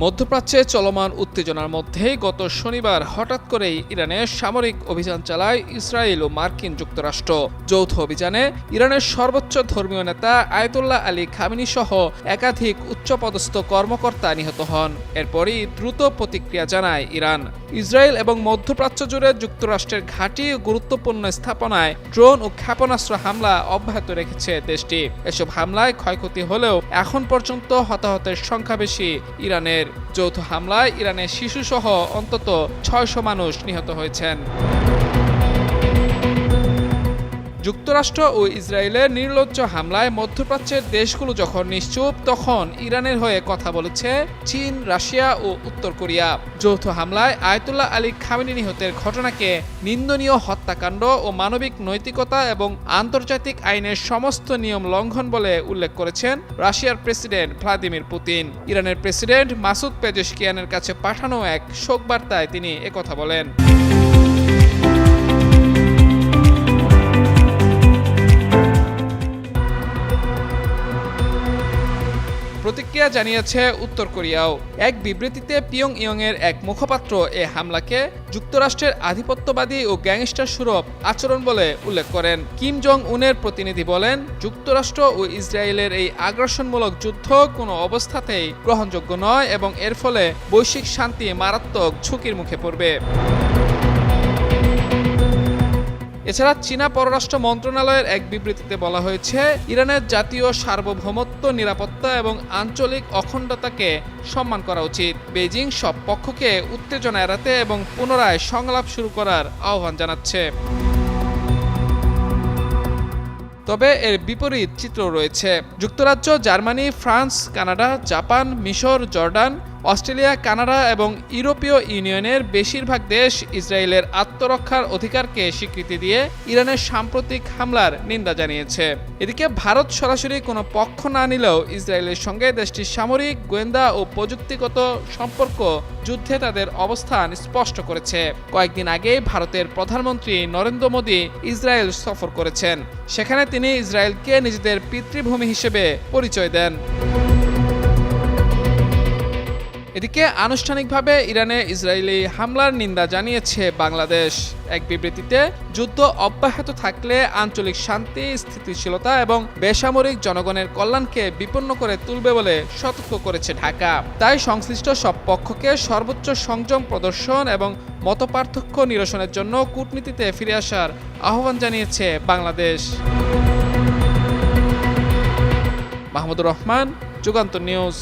মধ্যপ্রাচ্যে চলমান উত্তেজনার মধ্যেই গত শনিবার হঠাৎ করেই ইরানে সামরিক অভিযান চালায় ইসরায়েল ও মার্কিন যুক্তরাষ্ট্র। যৌথ অভিযানে ইরানের সর্বোচ্চ ধর্মীয় নেতা আয়াতুল্লাহ আলী খামেনি সহ একাধিক উচ্চপদস্থ কর্মকর্তা নিহত হন। এরপরই দ্রুত প্রতিক্রিয়া জানায় ইরান। ইসরায়েল এবং মধ্যপ্রাচ্য জুড়ে যুক্তরাষ্ট্রের ঘাঁটি ও গুরুত্বপূর্ণ স্থাপনায় ড্রোন ও ক্ষেপণাস্ত্র হামলা অব্যাহত রেখেছে দেশটি। এসব হামলায় ক্ষয়ক্ষতি হলেও এখন পর্যন্ত হতাহতের সংখ্যা বেশি ইরানের। যৌথ হামলায় ইরানের শিশুসহ অন্তত ৬০০ মানুষ নিহত হয়েছেন। যুক্তরাষ্ট্র ও ইসরায়েলের নির্লজ্জ হামলায় মধ্যপ্রাচ্যের দেশগুলো যখন নিশ্চুপ, তখন ইরানের হয়ে কথা বলেছে চীন, রাশিয়া ও উত্তর কোরিয়া। যৌথ হামলায় আয়াতুল্লাহ আলী খামেনি নিহতের ঘটনাকে নিন্দনীয় হত্যাকাণ্ড ও মানবিক নৈতিকতা এবং আন্তর্জাতিক আইনের সমস্ত নিয়ম লঙ্ঘন বলে উল্লেখ করেছেন রাশিয়ার প্রেসিডেন্ট ভ্লাদিমির পুতিন। ইরানের প্রেসিডেন্ট মাসুদ পেজেশকিয়ানের কাছে পাঠানো এক শোকবার্তায় তিনি একথা বলেন। প্রতিক্রিয়া জানিয়েছে উত্তর কোরিয়াও। এক বিবৃতিতে পিয়ংইয়ংয়ের এক মুখপাত্র এ হামলাকে যুক্তরাষ্ট্রের আধিপত্যবাদী ও গ্যাংস্টার সুলভ আচরণ বলে উল্লেখ করেন। কিম জং উনের প্রতিনিধি বলেন, যুক্তরাষ্ট্র ও ইসরায়েলের এই আগ্রাসনমূলক যুদ্ধ কোনো অবস্থাতেই গ্রহণযোগ্য নয় এবং এর ফলে বৈশ্বিক শান্তি মারাত্মক ঝুঁকির মুখে পড়বে। এছাড়া চীনা পররাষ্ট্র মন্ত্রণালয়ের এক বিবৃতিতে বলা হয়েছে, ইরানের জাতীয় সার্বভৌমত্ব, নিরাপত্তা এবং আঞ্চলিক অখণ্ডতাকে সম্মান করা উচিত। বেইজিং সব পক্ষকে উত্তেজনা এড়াতে এবং পুনরায় সংলাপ শুরু করার আহ্বান জানাচ্ছে। তবে এর বিপরীত চিত্র রয়েছে। যুক্তরাজ্য, জার্মানি, ফ্রান্স, কানাডা, জাপান, মিশর, জর্ডান, অস্ট্রেলিয়া, কানাডা এবং ইউরোপীয় ইউনিয়নের বেশিরভাগ দেশ ইসরায়েলের আত্মরক্ষার অধিকারকে স্বীকৃতি দিয়ে ইরানের সাম্প্রতিক হামলার নিন্দা জানিয়েছে। এদিকে ভারত সরাসরি কোনো পক্ষ না নিলেও ইসরায়েলের সঙ্গে দেশটির সামরিক, গোয়েন্দা ও প্রযুক্তিগত সম্পর্ক যুদ্ধে তাদের অবস্থান স্পষ্ট করেছে। কয়েকদিন আগেই ভারতের প্রধানমন্ত্রী নরেন্দ্র মোদী ইসরায়েল সফর করেছেন। সেখানে তিনি ইসরায়েলকে নিজেদের পিতৃভূমি হিসেবে পরিচয় দেন। এদিকে আনুষ্ঠানিকভাবে ইরানে ইসরায়েলি হামলার নিন্দা জানিয়েছে বাংলাদেশ। এক বিবৃতিতে, যুদ্ধ অব্যাহত থাকলে আঞ্চলিক শান্তি, স্থিতিশীলতা এবং বেসামরিক জনগণের কল্যাণকে বিপন্ন করে তুলবে বলে সতর্ক করেছে ঢাকা। তাই সংশ্লিষ্ট সব পক্ষকে সর্বোচ্চ সংযম প্রদর্শন এবং মতপার্থক্য নিরসনের জন্য কূটনীতিতে ফিরে আসার আহ্বান জানিয়েছে বাংলাদেশ। মাহমুদুর রহমান, যুগান্তর নিউজ।